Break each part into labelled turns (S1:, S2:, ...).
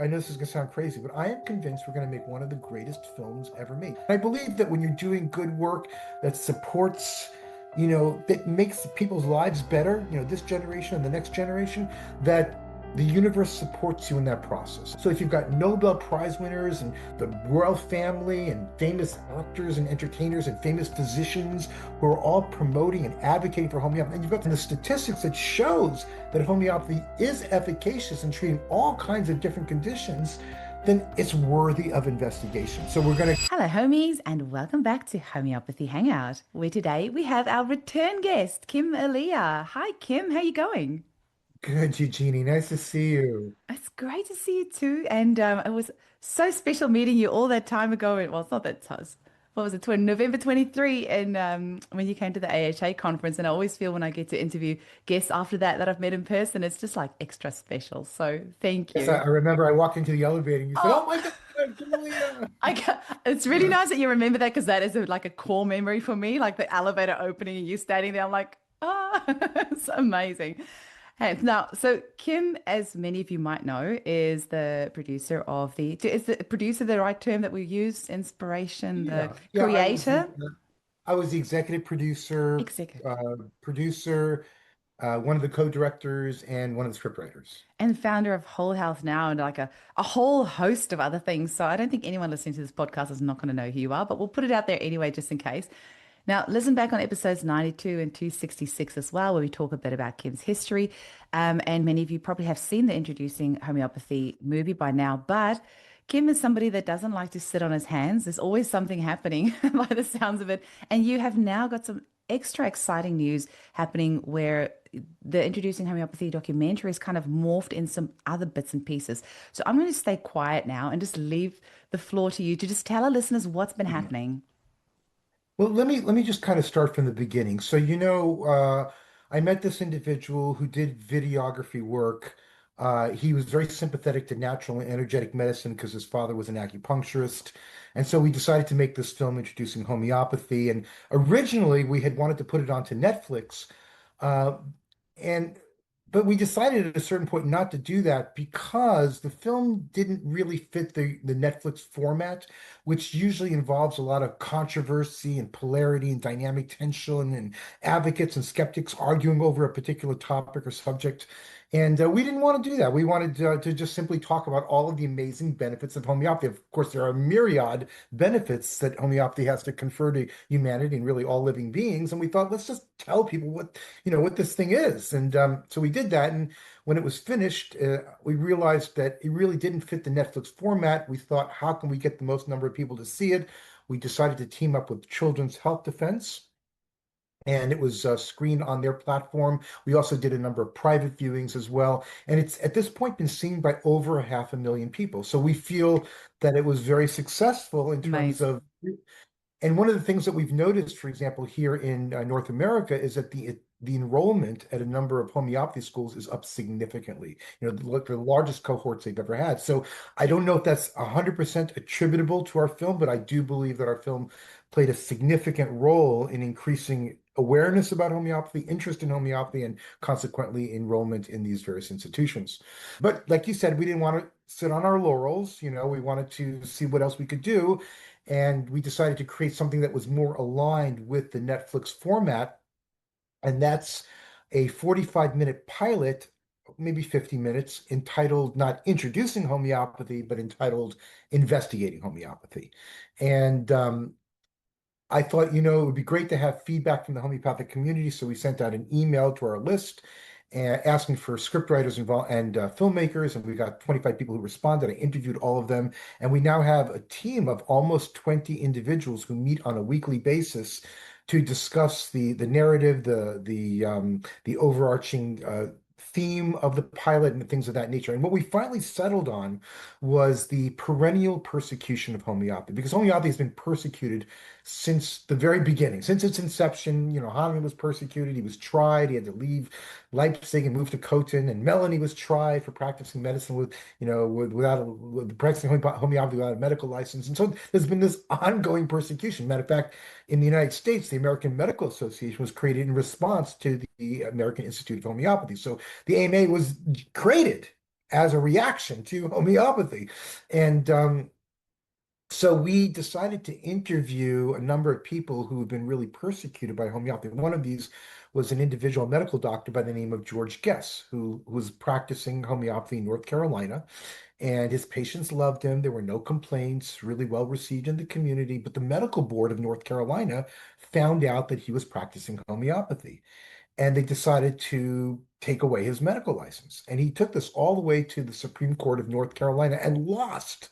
S1: I know this is going to sound crazy, but I am convinced we're going to make one of the greatest films ever made. I believe that when you're doing good work that supports, that makes people's lives better, this generation and the next generation, that the universe supports you in that process. So if you've got Nobel Prize winners and the royal family and famous actors and entertainers and famous physicians who are all promoting and advocating for homeopathy, and you've got the statistics that shows that homeopathy is efficacious in treating all kinds of different conditions, then it's worthy of investigation. So we're going to...
S2: Hello, homies, and welcome back to Homeopathy Hangout, where today we have our return guest, Kim Elia. Hi, Kim. How are you going?
S1: Good, Eugenie. Nice to see you.
S2: It's great to see you too. And it was so special meeting you all that time ago. Well, it's not that time. What was it? November 23, and when you came to the AHA conference. And I always feel when I get to interview guests after that I've met in person, it's just like extra special. So thank
S1: Yes, I
S2: you.
S1: remember I walked into the elevator and you said, "Oh
S2: Oh,
S1: my God, Julia."
S2: it's really nice that you remember that because that is like a core memory for me, like the elevator opening and you standing there. I'm like, ah, it's amazing. Hey, now, so Kim, as many of you might know, is the producer of is the producer the right term that we use? Inspiration, the
S1: Yeah.
S2: creator,
S1: I was the executive producer,
S2: executive,
S1: producer, one of the co-directors, and one of the scriptwriters.
S2: and founder of Whole Health Now, and like a whole host of other things. So I don't think anyone listening to this podcast is not going to know who you are, but we'll put it out there anyway, just in case. Now, listen back on episodes 92 and 266 as well, where we talk a bit about Kim's history. And many of you probably have seen the Introducing Homeopathy movie by now, but Kim is somebody that doesn't like to sit on his hands. There's always something happening by the sounds of it. And you have now got some extra exciting news happening where the Introducing Homeopathy documentary is kind of morphed in some other bits and pieces. So I'm going to stay quiet now and just leave the floor to you to just tell our listeners what's been happening.
S1: Well, let me just kind of start from the beginning. So, I met this individual who did videography work. He was very sympathetic to natural and energetic medicine because his father was an acupuncturist. And so we decided to make this film introducing homeopathy. And originally we had wanted to put it onto Netflix. Uh, and but we decided at a certain point not to do that because the film didn't really fit the Netflix format, which usually involves a lot of controversy and polarity and dynamic tension and advocates and skeptics arguing over a particular topic or subject. And we didn't want to do that. We wanted to just simply talk about all of the amazing benefits of homeopathy. Of course, there are myriad benefits that homeopathy has to confer to humanity and really all living beings. And we thought, let's just tell people what this thing is. And so we did that. And when it was finished, we realized that it really didn't fit the Netflix format. We thought, how can we get the most number of people to see it? We decided to team up with Children's Health Defense, and it was screened on their platform. We also did a number of private viewings as well, and it's at this point been seen by over 500,000 people. So we feel that it was very successful in terms
S2: Amazing.
S1: of, and one of the things that we've noticed, for example, here in North America, is that the enrollment at a number of homeopathy schools is up significantly. The largest cohorts they've ever had. So I don't know if that's 100% attributable to our film, but I do believe that our film played a significant role in increasing awareness about homeopathy, interest in homeopathy, and consequently enrollment in these various institutions. But like you said, we didn't want to sit on our laurels. We wanted to see what else we could do. And we decided to create something that was more aligned with the Netflix format. And that's a 45-minute pilot, maybe 50 minutes, entitled not Introducing Homeopathy, but entitled Investigating Homeopathy. And I thought, it would be great to have feedback from the homeopathic community. So we sent out an email to our list asking for scriptwriters and filmmakers, and we got 25 people who responded. I interviewed all of them, and we now have a team of almost 20 individuals who meet on a weekly basis to discuss the narrative, the overarching theme of the pilot and things of that nature. And what we finally settled on was the perennial persecution of homeopathy, because homeopathy has been persecuted since the very beginning, since its inception. Hahnemann was persecuted. He was tried. He had to leave Leipzig and move to Cothen. And Melanie was tried for practicing medicine with practicing homeopathy without a medical license. And so there's been this ongoing persecution. Matter of fact, in the United States, the American Medical Association was created in response to the American Institute of Homeopathy. So the AMA was created as a reaction to homeopathy. And so we decided to interview a number of people who have been really persecuted by homeopathy. One of these was an individual medical doctor by the name of George Guess, who was practicing homeopathy in North Carolina. And his patients loved him. There were no complaints, really well received in the community. But the medical board of North Carolina found out that he was practicing homeopathy. And they decided to take away his medical license. And he took this all the way to the Supreme Court of North Carolina and lost.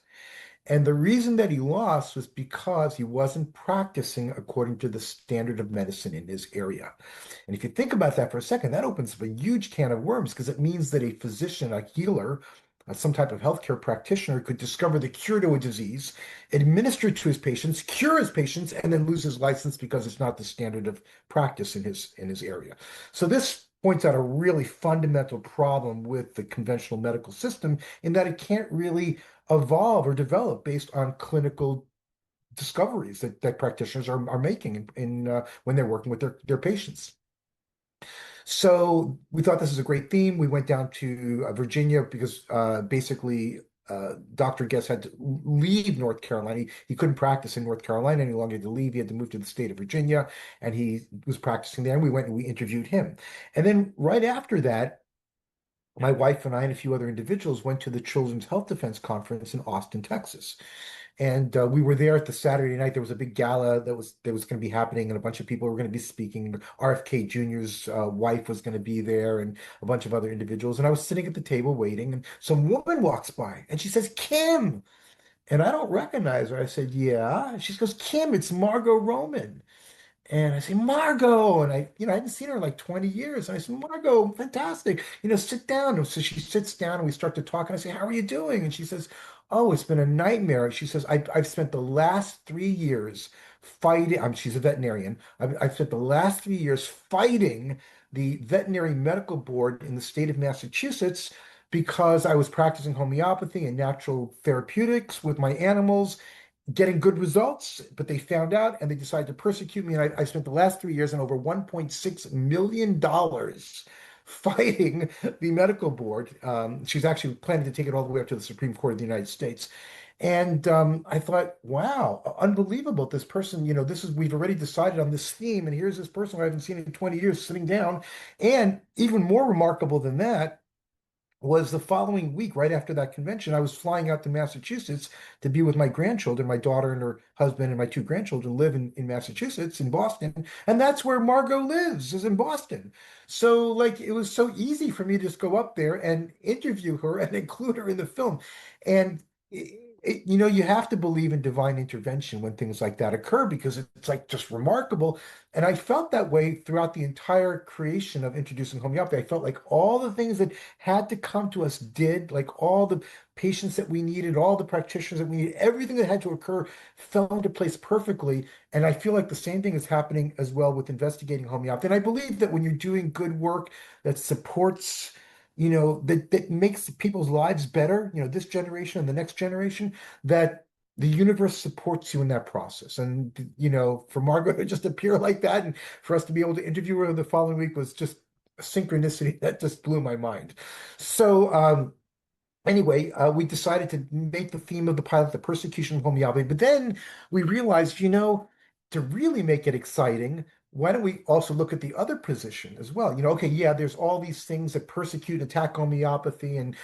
S1: And the reason that he lost was because he wasn't practicing according to the standard of medicine in his area. And if you think about that for a second, that opens up a huge can of worms because it means that a physician, a healer, some type of healthcare practitioner could discover the cure to a disease, administer it to his patients, cure his patients, and then lose his license because it's not the standard of practice in his area. So this points out a really fundamental problem with the conventional medical system in that it can't really evolve or develop based on clinical discoveries that practitioners are making when they're working with their patients. So we thought this is a great theme. We went down to Virginia because basically Dr. Guest had to leave North Carolina. He couldn't practice in North Carolina any longer. He had to leave. He had to move to the state of Virginia, and he was practicing there. And we went and we interviewed him. And then right after that, my wife and I and a few other individuals went to the Children's Health Defense Conference in Austin, Texas. And we were there at the Saturday night. There was a big gala that was going to be happening, and a bunch of people were going to be speaking. RFK Jr.'s wife was going to be there, and a bunch of other individuals. And I was sitting at the table waiting, and some woman walks by, and she says, "Kim," and I don't recognize her. I said, "Yeah." She goes, "Kim, it's Margo Roman." And I say, Margo, and I hadn't seen her in like 20 years. And I said, Margo, fantastic. Sit down. And so she sits down and we start to talk. And I say, how are you doing? And she says, oh, it's been a nightmare. She says, I've spent the last 3 years fighting. She's a veterinarian. I've spent the last 3 years fighting the veterinary medical board in the state of Massachusetts because I was practicing homeopathy and natural therapeutics with my animals getting good results, but they found out and they decided to persecute me. And I spent the last 3 years and over $1.6 million fighting the medical board. She's actually planning to take it all the way up to the Supreme Court of the United States. And I thought, wow, unbelievable. This person, we've already decided on this theme. And here's this person who I haven't seen in 20 years sitting down. And even more remarkable than that, was the following week, right after that convention, I was flying out to Massachusetts to be with my grandchildren. My daughter and her husband and my two grandchildren live in Massachusetts, in Boston. And that's where Margo lives, is in Boston. So, like, it was so easy for me to just go up there and interview her and include her in the film. And you have to believe in divine intervention when things like that occur because it's like just remarkable. And I felt that way throughout the entire creation of Introducing Homeopathy. I felt like all the things that had to come to us did, like all the patients that we needed, all the practitioners that we needed, everything that had to occur fell into place perfectly. And I feel like the same thing is happening as well with investigating homeopathy. And I believe that when you're doing good work that supports that makes people's lives better, this generation and the next generation, that the universe supports you in that process. And, for Margaret to just appear like that and for us to be able to interview her the following week was just a synchronicity that just blew my mind. So, anyway, we decided to make the theme of the pilot the persecution of homeopathy. But then we realized, to really make it exciting, why don't we also look at the other position as well? Okay, yeah, there's all these things that persecute, attack homeopathy, and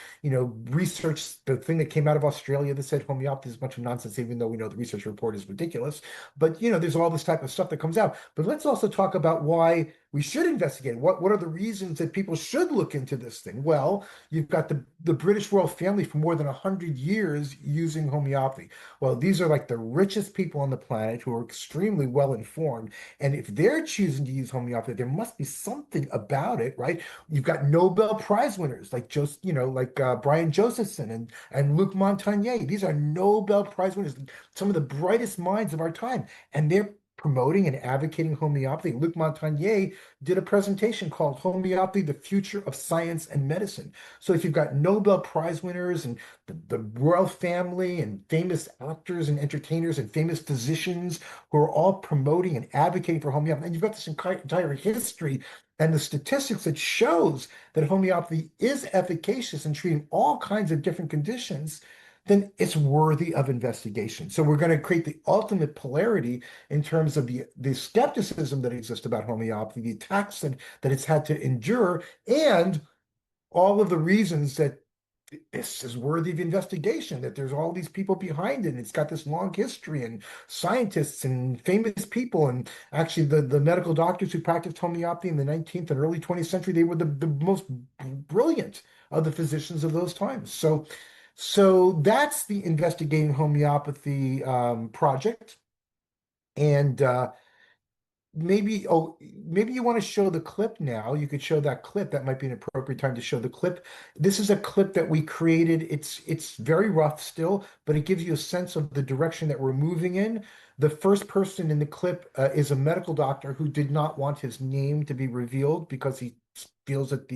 S1: research. The thing that came out of Australia that said homeopathy is a bunch of nonsense, even though we know the research report is ridiculous. But there's all this type of stuff that comes out. But let's also talk about why we should investigate. What are the reasons that people should look into this thing? Well, you've got the British royal family for more than 100 years using homeopathy. Well, these are like the richest people on the planet who are extremely well informed. And if they're choosing to use homeopathy, there must be something about it, right? You've got Nobel Prize winners like Brian Josephson and Luc Montagnier. These are Nobel Prize winners, some of the brightest minds of our time, and they're promoting and advocating homeopathy. Luc Montagnier did a presentation called Homeopathy, the Future of Science and Medicine. So if you've got Nobel Prize winners and the royal family and famous actors and entertainers and famous physicians who are all promoting and advocating for homeopathy, and you've got this entire history and the statistics that shows that homeopathy is efficacious in treating all kinds of different conditions, then it's worthy of investigation. So we're going to create the ultimate polarity in terms of the skepticism that exists about homeopathy, the attacks that it's had to endure, and all of the reasons that this is worthy of investigation, that there's all these people behind it. And it's got this long history and scientists and famous people. And actually, the medical doctors who practiced homeopathy in the 19th and early 20th century, they were the most brilliant of the physicians of those times. So that's the Investigating Homeopathy project. And maybe you want to show the clip now. You could show that clip. That might be an appropriate time to show the clip. This is a clip that we created. It's very rough still, but it gives you a sense of the direction that we're moving in. The first person in the clip is a medical doctor who did not want his name to be revealed because he feels that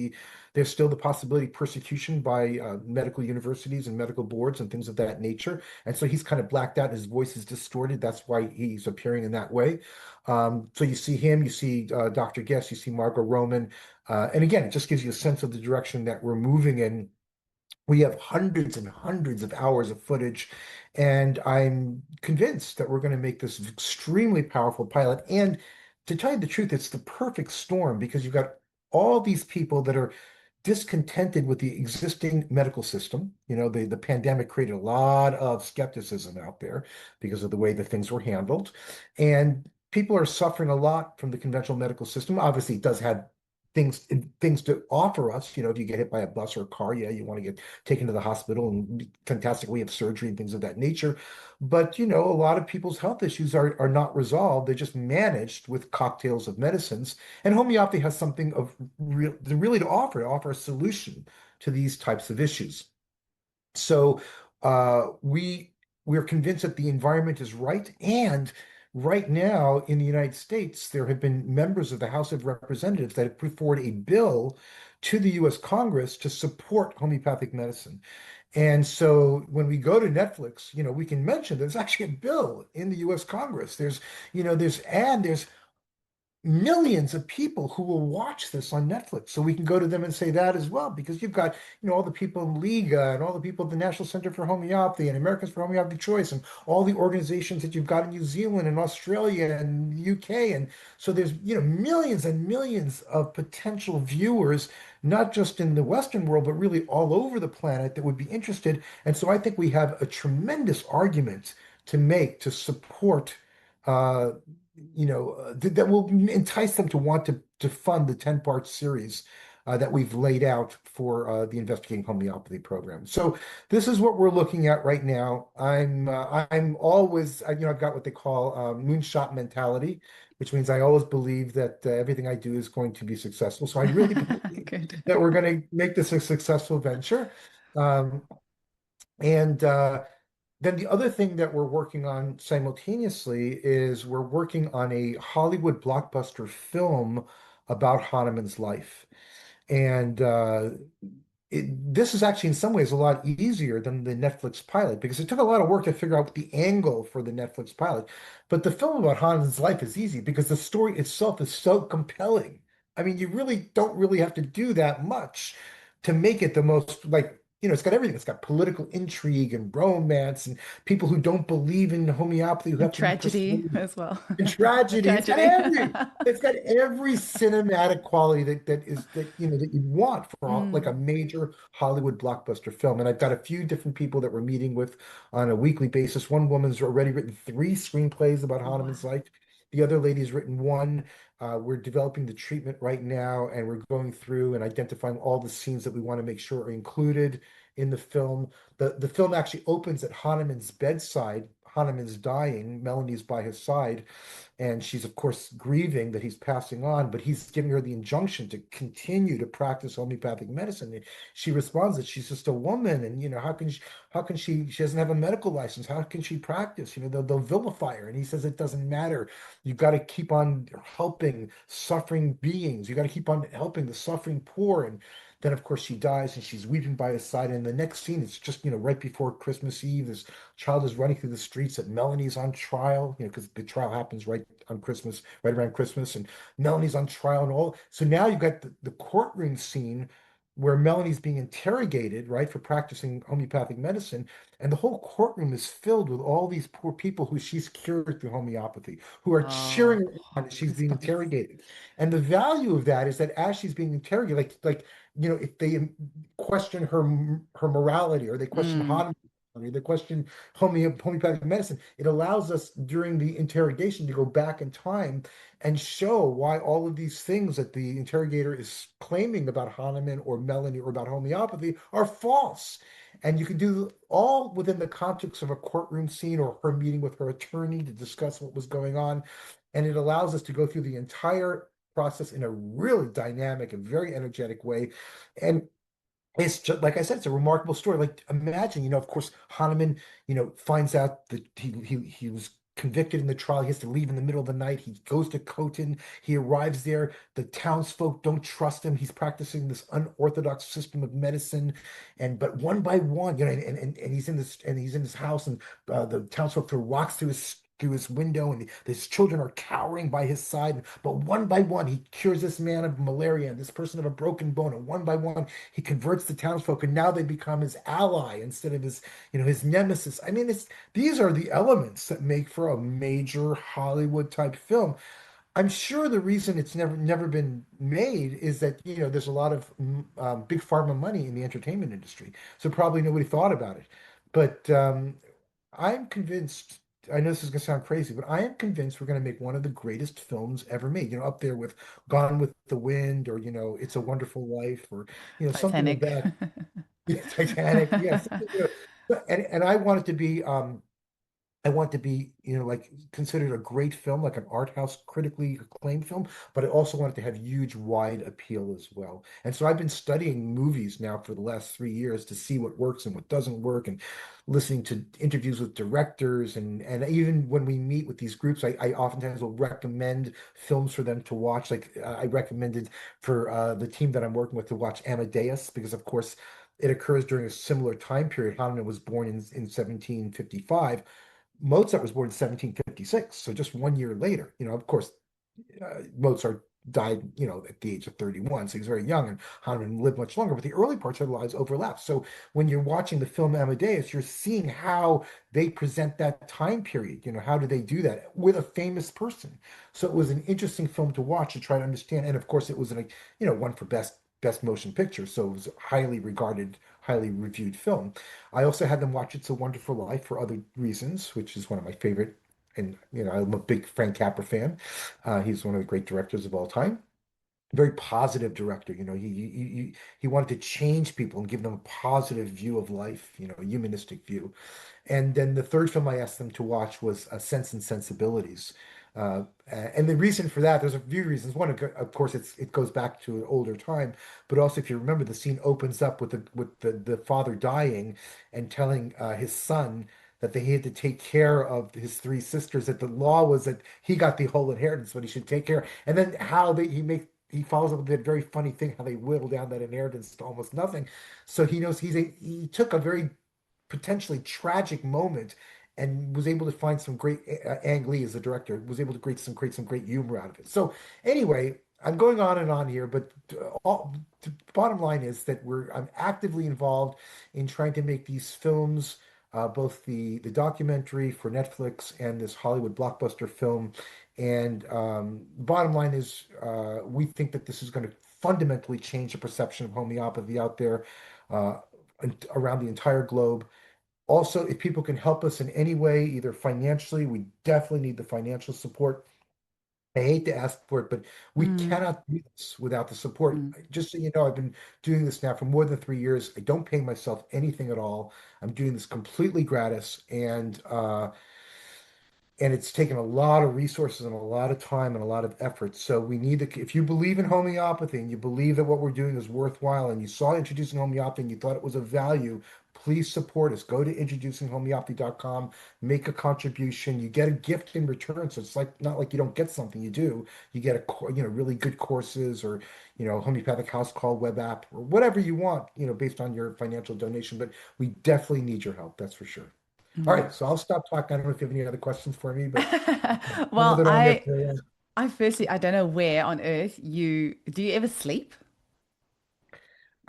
S1: there's still the possibility of persecution by medical universities and medical boards and things of that nature. And so he's kind of blacked out. His voice is distorted. That's why he's appearing in that way. So you see him, you see Dr. Guest, you see Margo Roman. And again, it just gives you a sense of the direction that we're moving in. We have hundreds and hundreds of hours of footage, and I'm convinced that we're going to make this extremely powerful pilot. And to tell you the truth, it's the perfect storm because you've got all these people that are discontented with the existing medical system. The pandemic created a lot of skepticism out there because of the way that things were handled. And people are suffering a lot from the conventional medical system. Obviously, it does have things to offer us. If you get hit by a bus or a car, yeah, you want to get taken to the hospital and fantastic way of surgery and things of that nature. But a lot of people's health issues are not resolved. They're just managed with cocktails of medicines. And homeopathy has something of really to offer a solution to these types of issues. So we're convinced that the environment is right. And right now in the United States, there have been members of the House of Representatives that have put forward a bill to the US Congress to support homeopathic medicine. And so when we go to Netflix, we can mention there's actually a bill in the US Congress. There's millions of people who will watch this on Netflix. So we can go to them and say that as well, because you've got, all the people in Liga and all the people at the National Center for Homeopathy and Americans for Homeopathic Choice and all the organizations that you've got in New Zealand and Australia and UK. And so there's, millions and millions of potential viewers, not just in the Western world, but really all over the planet that would be interested. And so I think we have a tremendous argument to make to support uh, that will entice them to want to fund the 10-part series that we've laid out for the Investigating Homeopathy program. So this is what we're looking at right now. I'm always, I've got what they call moonshot mentality, which means I always believe that everything I do is going to be successful. So I really believe
S2: Good.
S1: that we're going to make this a successful venture. Um, and then the other thing that we're working on simultaneously is we're working on a Hollywood blockbuster film about Hahnemann's life. And this is actually in some ways a lot easier than the Netflix pilot because it took a lot of work to figure out the angle for the Netflix pilot. But the film about Hahnemann's life is easy because the story itself is so compelling. I mean, you really don't really have to do that much to make it the most it's got everything. It's got political intrigue and romance and people who don't believe in homeopathy who
S2: And
S1: have to be
S2: tragedy
S1: persuaded
S2: as well.
S1: and tragedy.
S2: Tragedy.
S1: It's got every cinematic quality that you'd want for like a
S2: Mm.
S1: major Hollywood blockbuster film. And I've got a few different people that we're meeting with on a weekly basis. One woman's already written 3 screenplays about
S2: Wow.
S1: Hahnemann's life. The other lady's written one. We're developing the treatment right now, and we're going through and identifying all the scenes that we want to make sure are included in the film. The film actually opens at Hahnemann's bedside. Hahnemann's dying. Melanie's by his side, and she's of course grieving that he's passing on, but he's giving her the injunction to continue to practice homeopathic medicine. And she responds that she's just a woman, and how can she doesn't have a medical license? How can she practice? They'll vilify her. And he says it doesn't matter. You've got to keep on helping suffering beings. You got to keep on helping the suffering poor. And Then, of course, she dies and she's weeping by his side. And the next scene, it's just, right before Christmas Eve. This child is running through the streets that Melanie's on trial, because the trial happens right on Christmas, right around Christmas. And Melanie's on trial and all. So now you've got the courtroom scene where Melanie's being interrogated, right, for practicing homeopathic medicine. And the whole courtroom is filled with all these poor people who she's cured through homeopathy, who are cheering
S2: Oh,
S1: her on as she's being
S2: goosebumps.
S1: interrogated. And the value of that is that as she's being interrogated, like if they question her morality, or they question
S2: Mm.
S1: Hahnemann, or they question homeopathic medicine, it allows us during the interrogation to go back in time and show why all of these things that the interrogator is claiming about Hahnemann or Melanie or about homeopathy are false. And you can do all within the context of a courtroom scene or her meeting with her attorney to discuss what was going on. And it allows us to go through the entire process in a really dynamic and very energetic way. And it's just like I said, it's a remarkable story. Like imagine, of course, Hahnemann, finds out that he was convicted in the trial. He has to leave in the middle of the night. He goes to Khotan. He arrives there. The townsfolk don't trust him. He's practicing this unorthodox system of medicine, but one by one, and he's in this house, and the townsfolk throw rocks through his window, and his children are cowering by his side. But one by one, he cures this man of malaria and this person of a broken bone. And one by one, he converts the townsfolk, and now they become his ally instead of his nemesis. I mean, these are the elements that make for a major Hollywood type film. I'm sure the reason it's never been made is that there's a lot of big pharma money in the entertainment industry, so probably nobody thought about it. But I'm convinced. I know this is going to sound crazy, but I am convinced we're going to make one of the greatest films ever made. Up there with Gone with the Wind, or It's a Wonderful Life, or something of
S2: Titanic.
S1: that. Titanic, yes. And I want to be, like considered a great film, like an art house critically acclaimed film, but I also want it to have huge, wide appeal as well. And so I've been studying movies now for the last 3 years to see what works and what doesn't work, and listening to interviews with directors, and even when we meet with these groups, I oftentimes will recommend films for them to watch. Like I recommended for the team that I'm working with to watch Amadeus, because of course it occurs during a similar time period. Hanuman was born in 1755. Mozart was born in 1756, so just 1 year later. Of course, Mozart died, at the age of 31, so he was very young, and Hahnemann lived much longer, but the early parts of their lives overlap. So when you're watching the film Amadeus, you're seeing how they present that time period. How do they do that with a famous person? So it was an interesting film to watch to try to understand. And of course, it was like, one for best motion picture, so it was a highly regarded, highly reviewed film. I also had them watch It's a Wonderful Life for other reasons, which is one of my favorite. And I'm a big Frank Capra fan. He's one of the great directors of all time. Very positive director. He wanted to change people and give them a positive view of life. A humanistic view. And then the third film I asked them to watch was Sense and Sensibilities. And the reason for that, there's a few reasons. One, of course, it goes back to an older time, but also if you remember, the scene opens up with the father dying and telling his son that he had to take care of his three sisters. That the law was that he got the whole inheritance, but he should take care. And then how he follows up with that very funny thing how they whittle down that inheritance to almost nothing. So he knows he took a very potentially tragic moment and was able to find some great. Ang Lee as the director was able to create some great humor out of it. So anyway, I'm going on and on here, but the bottom line is that I'm actively involved in trying to make these films, both the documentary for Netflix and this Hollywood blockbuster film. And bottom line is, we think that this is going to fundamentally change the perception of homeopathy out there, uh, around the entire globe. Also, if people can help us in any way, either financially, we definitely need the financial support. I hate to ask for it, but we
S2: Mm,
S1: cannot do this without the support.
S2: mm.
S1: Just so you know, I've been doing this now for more than 3 years. I don't pay myself anything at all. I'm doing this completely gratis, and it's taken a lot of resources and a lot of time and a lot of effort. So we need to, if you believe in homeopathy and you believe that what we're doing is worthwhile, and you saw Introducing Homeopathy and you thought it was of value, please support us. Go to introducinghomeopathy.com, make a contribution. You get a gift in return. So it's like not like you don't get something, you do. You get really good courses or, homeopathic house call web app or whatever you want, based on your financial donation. But we definitely need your help, that's for sure. All right, so I'll stop talking. I don't know if you have any other questions for me, but I know
S2: Well,
S1: that on there for
S2: I firstly, I don't know where on earth do you ever sleep?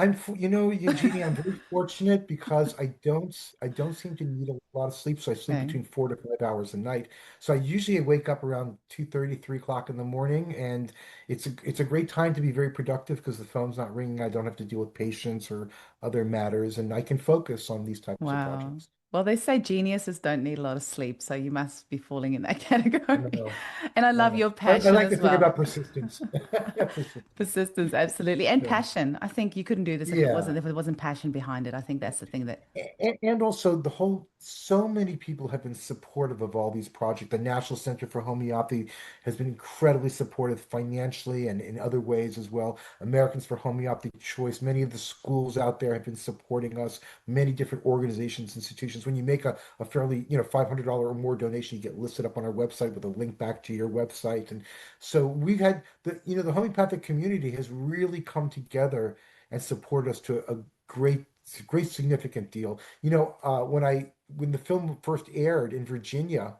S1: Eugenie, I'm very fortunate because I don't seem to need a lot of sleep. So I sleep
S2: Okay.
S1: between 4 to 5 hours a night. So I usually wake up around 2:30, 3 o'clock in the morning, and it's a great time to be very productive because the phone's not ringing. I don't have to deal with patients or other matters, and I can focus on these types of
S2: Wow.
S1: projects.
S2: Well, they say geniuses don't need a lot of sleep, so you must be falling in that category.
S1: No,
S2: And I love
S1: no.
S2: your
S1: I
S2: passion
S1: like to
S2: as
S1: think
S2: well.
S1: about persistence. Persistence.
S2: Persistence, absolutely. And
S1: Yeah.
S2: passion. I think you couldn't do this
S1: Yeah.
S2: if it wasn't passion behind it. I think that's the thing that,
S1: And also so many people have been supportive of all these projects. The National Center for Homeopathy has been incredibly supportive financially and in other ways as well. Americans for Homeopathy Choice, many of the schools out there have been supporting us, many different organizations, institutions. When you make a fairly, $500 or more donation, you get listed up on our website with a link back to your website. And so we've had the homeopathic community has really come together and supported us to a great significant deal. When the film first aired in Virginia,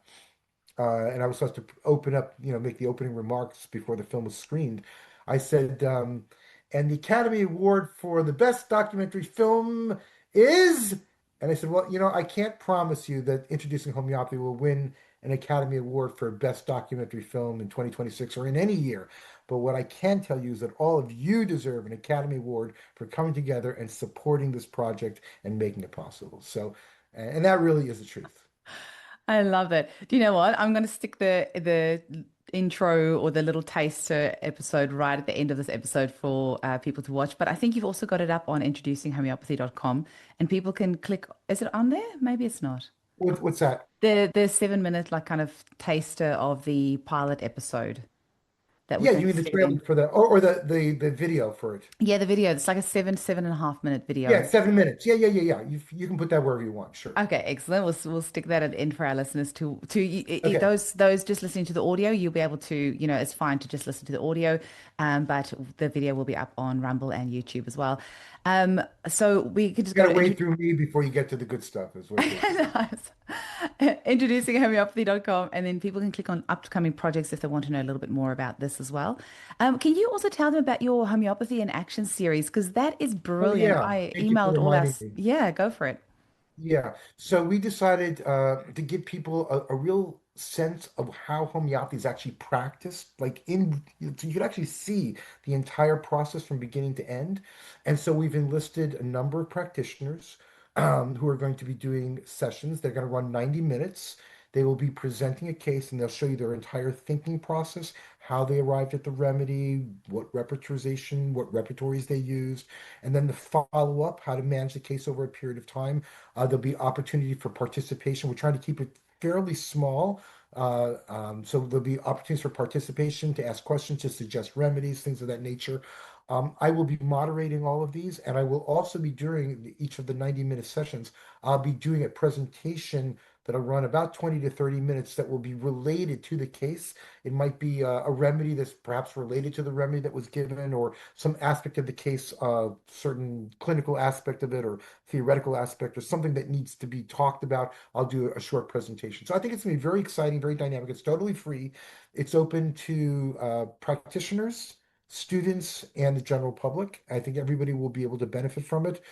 S1: and I was supposed to open up, make the opening remarks before the film was screened, I said, and the Academy Award for the best documentary film is, and I said, well, I can't promise you that Introducing Homeopathy will win an Academy Award for best documentary film in 2026 or in any year. But what I can tell you is that all of you deserve an Academy Award for coming together and supporting this project and making it possible. So, and that really is the truth.
S2: I love that. Do you know what? I'm going to stick the intro or the little taster episode right at the end of this episode for people to watch. But I think you've also got it up on introducinghomeopathy.com and people can click. Is it on there? Maybe it's not.
S1: What's that?
S2: The 7 minute like kind of taster of the pilot episode that
S1: Yeah,
S2: was
S1: you
S2: at
S1: mean the trailer
S2: 7.
S1: for the or the video for it?
S2: Yeah, the video. It's like a 7.5 minute video.
S1: Yeah, 7 minutes. Yeah. You can put that wherever you want. Sure.
S2: Okay, excellent. We'll stick that at the end for our listeners
S1: Okay.
S2: those just listening to the audio. You'll be able to, it's fine to just listen to the audio, but the video will be up on Rumble and YouTube as well. So we could just
S1: You
S2: go
S1: gotta
S2: to
S1: wade through me before you get to the good stuff, is what it is.
S2: Nice. Introducinghomeopathy.com, and then people can click on upcoming projects if they want to know a little bit more about this as well. Can you also tell them about your homeopathy in action series? Because that is
S1: Oh
S2: brilliant.
S1: yeah.
S2: I
S1: Thank you for
S2: emailed all
S1: reminding
S2: us.
S1: me.
S2: Yeah, go for it.
S1: Yeah. So we decided to give people a real sense of how homeopathy is actually practiced. So you could actually see the entire process from beginning to end. And so we've enlisted a number of practitioners who are going to be doing sessions. They're going to run 90 minutes. They will be presenting a case and they'll show you their entire thinking process, how they arrived at the remedy, what repertorization, what repertories they used, and then the follow-up, how to manage the case over a period of time. There'll be opportunity for participation. We're trying to keep it fairly small. So there'll be opportunities for participation to ask questions, to suggest remedies, things of that nature. I will be moderating all of these, and I will also be during each of the 90-minute sessions, I'll be doing a presentation that'll run about 20 to 30 minutes that will be related to the case. It might be a remedy that's perhaps related to the remedy that was given, or some aspect of the case, certain clinical aspect of it, or theoretical aspect, or something that needs to be talked about. I'll do a short presentation. So I think it's going to be very exciting, very dynamic. It's totally free. It's open to practitioners, students, and the general public. I think everybody will be able to benefit from it.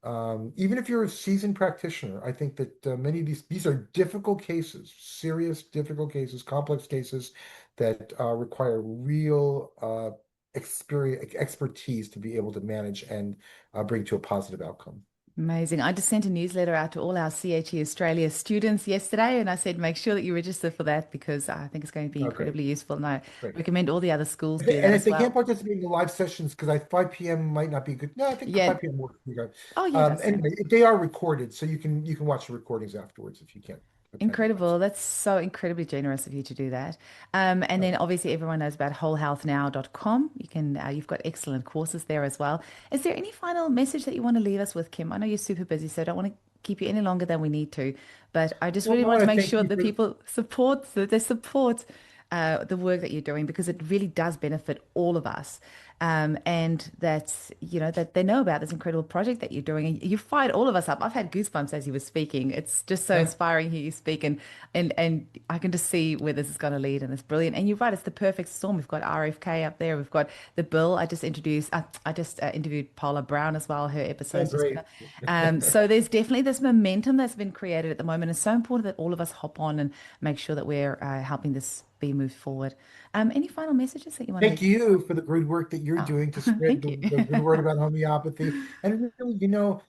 S1: Even if you're a seasoned practitioner, I think that many of these are difficult cases, serious, difficult cases, complex cases that require real experience, expertise to be able to manage and bring to a positive outcome.
S2: Amazing. I just sent a newsletter out to all our CHE Australia students yesterday, and I said, make sure that you register for that because I think it's going to be
S1: Oh, great,
S2: incredibly useful. And I
S1: great.
S2: recommend all the other schools do that
S1: And if
S2: as
S1: they can't
S2: well.
S1: participate in the live sessions, because 5 p.m. might not be good. No, I think
S2: Yeah.
S1: 5 p.m. works for you guys.
S2: Oh, yeah, that's fine.
S1: Anyway, they are recorded, so you can watch the recordings afterwards if you can't attend the live
S2: Incredible.
S1: session.
S2: That's so incredibly generous of you to do that. And then obviously everyone knows about wholehealthnow.com. You've got excellent courses there as well. Is there any final message that you want to leave us with, Kim? I know you're super busy, so I don't want to keep you any longer than we need to. But I just
S1: Well,
S2: really
S1: I
S2: want
S1: want
S2: to
S1: to
S2: make
S1: thank
S2: sure
S1: you
S2: that
S1: for
S2: people support that they support the work that you're doing, because it really does benefit all of us. And that's, that they know about this incredible project that you're doing. And you fired all of us up. I've had goosebumps as you were speaking. It's just so
S1: yeah.
S2: inspiring to hear you speak. And I can just see where this is going to lead. And it's brilliant. And you're right, it's the perfect storm. We've got RFK up there. We've got the bill. I just interviewed Paula Brown as well. Her
S1: Oh,
S2: episode's just been
S1: great.
S2: up. So there's definitely this momentum that's been created at the moment. It's so important that all of us hop on and make sure that we're helping this be moved forward. Any final messages that you want to
S1: Thank
S2: leave?
S1: you for the great work that you're
S2: Oh,
S1: doing to spread
S2: thank you.
S1: the good word about homeopathy. And really,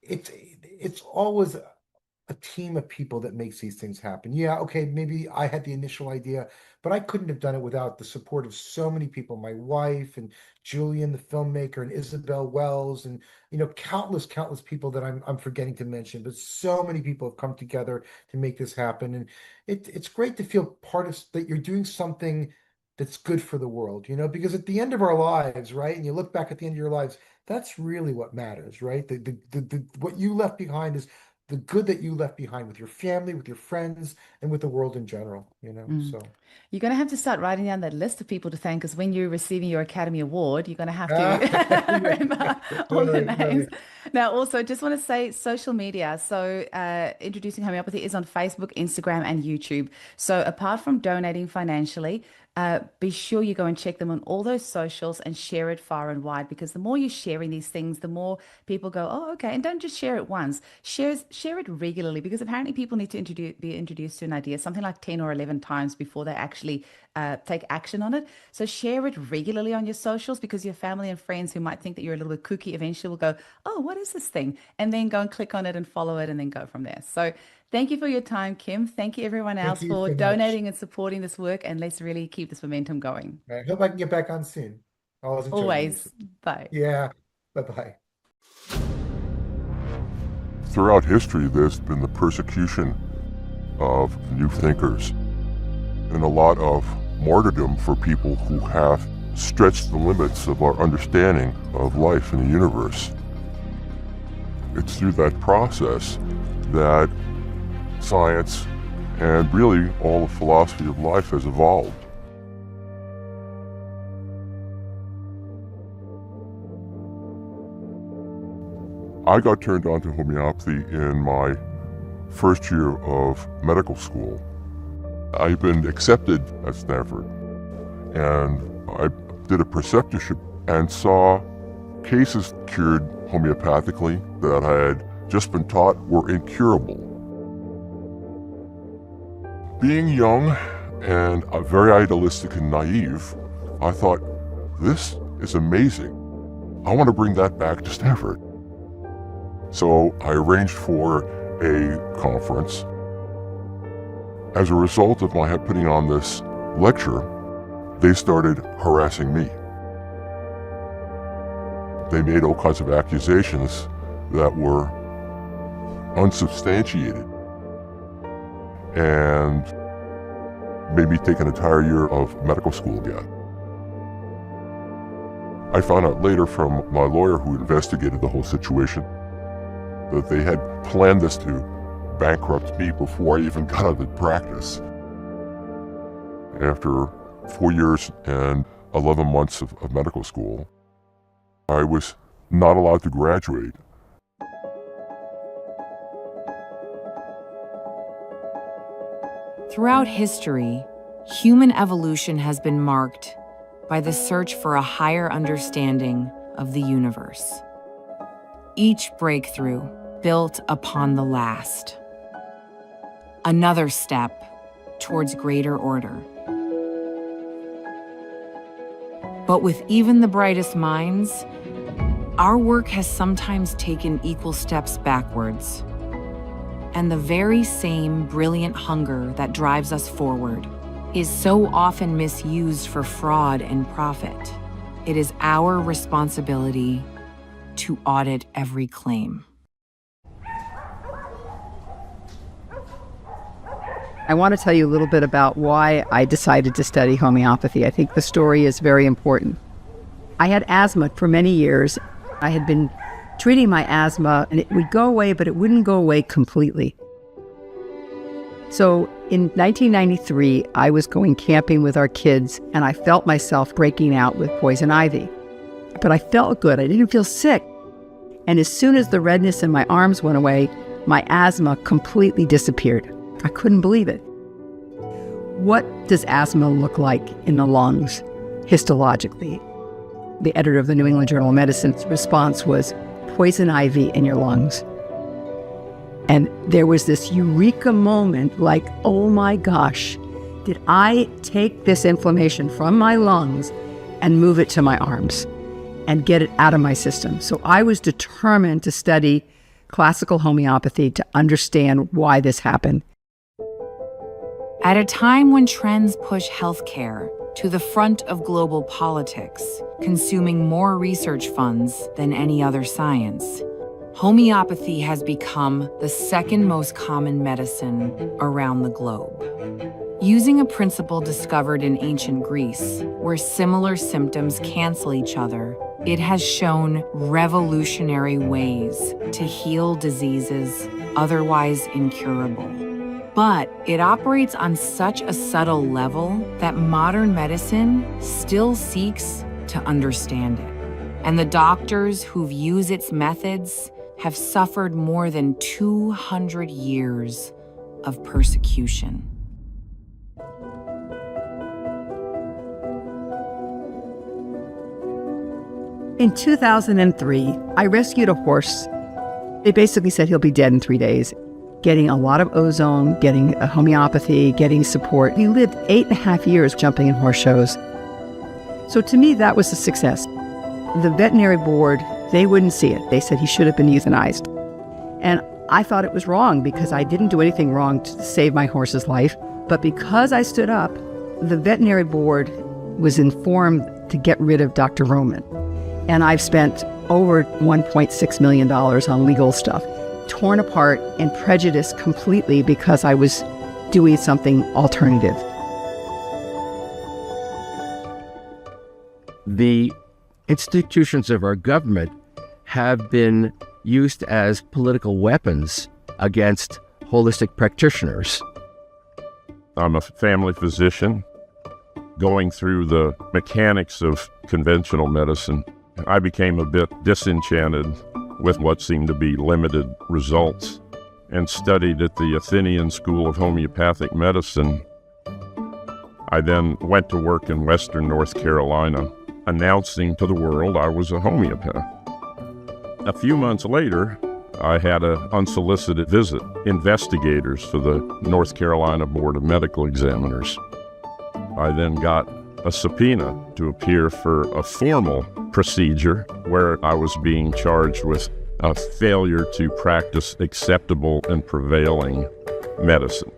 S1: it's always a team of people that makes these things happen. Yeah, okay, maybe I had the initial idea, but I couldn't have done it without the support of so many people, my wife and Julian, the filmmaker, and Isabel Wells, and countless people that I'm forgetting to mention. But so many people have come together to make this happen, and it's great to feel part of that. You're doing something that's good for the world, because at the end of our lives, right? And you look back at the end of your lives, that's really what matters, right? What you left behind is the good that you left behind with your family, with your friends, and with the world in general.
S2: Mm.
S1: So,
S2: You're going to have to start writing down that list of people to thank, because when you're receiving your Academy Award, you're going to have to
S1: yeah,
S2: remember all the names.
S1: definitely.
S2: Now, also, just want to say social media. So, Introducing Homeopathy is on Facebook, Instagram, and YouTube. So, apart from donating financially, be sure you go and check them on all those socials and share it far and wide, because the more you're sharing these things, the more people go, oh, okay. And don't just share it once, share it regularly, because apparently people need to be introduced to an idea something like 10 or 11 times before they actually take action on it. So share it regularly on your socials, because your family and friends who might think that you're a little bit kooky eventually will go, oh, what is this thing? And then go and click on it and follow it and then go from there. So thank you for your time, Kim. Thank you, everyone
S1: Thank
S2: else,
S1: you
S2: for
S1: so much.
S2: donating and supporting this work. And let's really keep this momentum going.
S1: I hope I can get back on soon. I always enjoy doing this.
S2: Always. Bye.
S1: Yeah. Bye-bye.
S3: Throughout history, there's been the persecution of new thinkers and a lot of martyrdom for people who have stretched the limits of our understanding of life in the universe. It's through that process that science and really all the philosophy of life has evolved. I got turned on to homeopathy in my first year of medical school. I'd been accepted at Stanford, and I did a preceptorship and saw cases cured homeopathically that I had just been taught were incurable. Being young and very idealistic and naive, I thought, this is amazing. I want to bring that back to Stanford. So I arranged for a conference. As a result of my putting on this lecture, they started harassing me. They made all kinds of accusations that were unsubstantiated and made me take an entire year of medical school again. I found out later from my lawyer who investigated the whole situation that they had planned this to bankrupt me before I even got out of practice. After 4 years and 11 months of medical school, I was not allowed to graduate.
S4: Throughout history, human evolution has been marked by the search for a higher understanding of the universe. Each breakthrough built upon the last. Another step towards greater order. But with even the brightest minds, our work has sometimes taken equal steps backwards. And the very same brilliant hunger that drives us forward is so often misused for fraud and profit. It is our responsibility to audit every claim.
S5: I want to tell you a little bit about why I decided to study homeopathy. I think the story is very important. I had asthma for many years. I had been treating my asthma, and it would go away, but it wouldn't go away completely. So in 1993, I was going camping with our kids, and I felt myself breaking out with poison ivy. But I felt good. I didn't feel sick. And as soon as the redness in my arms went away, my asthma completely disappeared. I couldn't believe it. What does asthma look like in the lungs histologically? The editor of the New England Journal of Medicine's response was, poison ivy in your lungs. And there was this eureka moment, like, oh my gosh, did I take this inflammation from my lungs and move it to my arms and get it out of my system? So I was determined to study classical homeopathy to understand why this happened.
S4: At a time when trends push healthcare to the front of global politics, consuming more research funds than any other science, homeopathy has become the second most common medicine around the globe. Using a principle discovered in ancient Greece, where similar symptoms cancel each other, it has shown revolutionary ways to heal diseases otherwise incurable. But it operates on such a subtle level that modern medicine still seeks to understand it. And the doctors who've used its methods have suffered more than 200 years of persecution.
S5: In 2003, I rescued a horse. They basically said he'll be dead in 3 days. Getting a lot of ozone, getting a homeopathy, getting support. He lived 8.5 years jumping in horse shows. So to me, that was a success. The veterinary board, they wouldn't see it. They said he should have been euthanized. And I thought it was wrong because I didn't do anything wrong to save my horse's life. But because I stood up, the veterinary board was informed to get rid of Dr. Roman. And I've spent over $1.6 million on legal stuff, torn apart and prejudiced completely because I was doing something alternative.
S6: The institutions of our government have been used as political weapons against holistic practitioners.
S3: I'm a family physician. Going through the mechanics of conventional medicine, I became a bit disenchanted with what seemed to be limited results and studied at the Athenian School of Homeopathic Medicine. I then went to work in Western North Carolina, announcing to the world I was a homeopath. A few months later, I had an unsolicited visit, investigators for the North Carolina Board of Medical Examiners. I then got a subpoena to appear for a formal procedure where I was being charged with a failure to practice acceptable and prevailing medicine.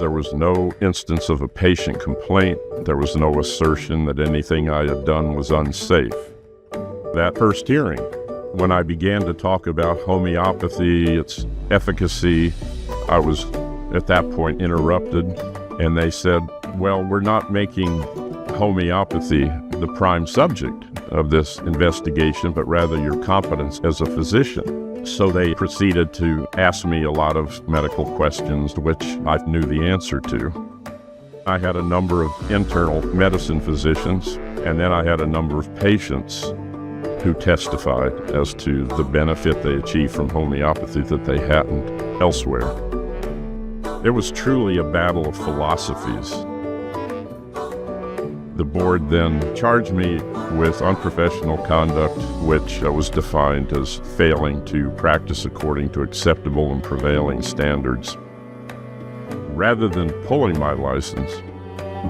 S3: There was no instance of a patient complaint. There was no assertion that anything I had done was unsafe. That first hearing, when I began to talk about homeopathy, its efficacy, I was at that point interrupted, and they said, well, we're not making homeopathy the prime subject of this investigation, but rather your competence as a physician. So they proceeded to ask me a lot of medical questions, which I knew the answer to. I had a number of internal medicine physicians, and then I had a number of patients who testified as to the benefit they achieved from homeopathy that they hadn't elsewhere. It was truly a battle of philosophies. The board then charged me with unprofessional conduct, which was defined as failing to practice according to acceptable and prevailing standards. Rather than pulling my license,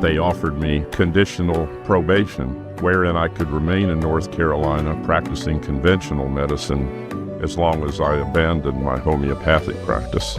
S3: they offered me conditional probation, wherein I could remain in North Carolina practicing conventional medicine as long as I abandoned my homeopathic practice.